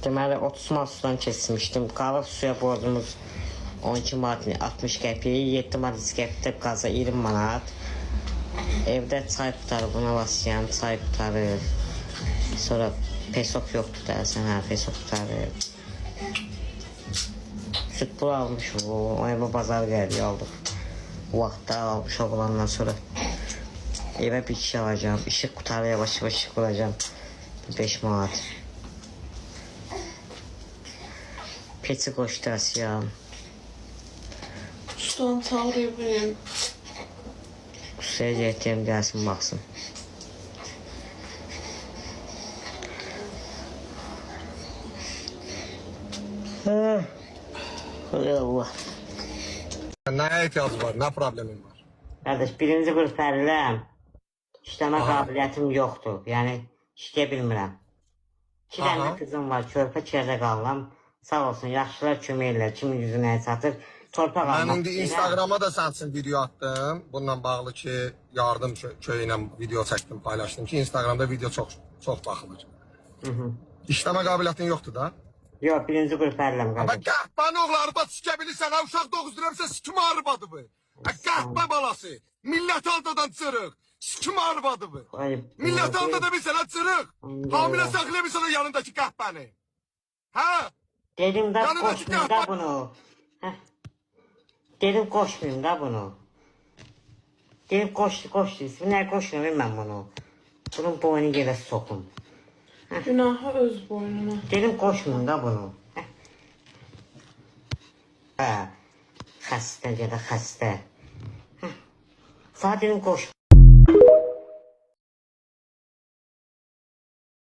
Deməli 30 manat sudan keçmişdim. Qalıb suya borcumuz 12 manat 60 qəpik, 7 manat qəpikdə qaza 20 manat. Evdə çay tutarı buna basıyan, çay tutarı. Sonra pesok yoxdur dersən, hə, pesok tutarı. Süt pul almış o evə bazar gəldi aldıq. Bu vaxtda almış oğlandan sonra evə bir kişi alacağım. İşıq qutarı yavaş yavaş quracağım. 5 manat. Peti qoşdasıyam. Ustam çağırıyor benim. Ustaya getdirəm gəlsin baxsın. Allah. Neye ihtiyacı var? Ne problemin var? Qardaş, birinci qrup fəriləm. İşləmə qabiliyyətim yoxdur. Yəni, işləyə bilmirəm. 2 dənə qızım var, körpə çərdə qalıram. Sağ olsun, yaxşılar kömək edirlər. Kimin yüzü nəyə çatır. Torpaq almaq. Ben indi Instagram'a da sen için video attım. Bununla bağlı ki yardım köyüyle video çektim, paylaştım ki Instagram'da video çok bakılır. İşleme kabiliyetin yoktu da. Yox, birinci qrup fəriləm Ama qardaş. qəhbən oğlu arba sikebilirsən, ha uşaq 9 lirəmsə sikimi arbadı bu. Qəhbə balası, millət aldadan çırıq, sikimi arbadı bu. Millət aldada bilsən ha çırıq, hamilə saxlaya bilsən o yanındaki qəhbəni. Ha? Dedim da Yanındaki qoşmayayım da qəhbən. bunu. Heh. Dedim qoşmayayım da bunu. Dedim qoş. Nə qoşmayayım mən bunu. Bunun boynu yerə soxum. Günahı öz boynuna. Dedim qoşmayayım da bunu. Hə. Xəstə ya da xəstə. Sağ dedim qoş.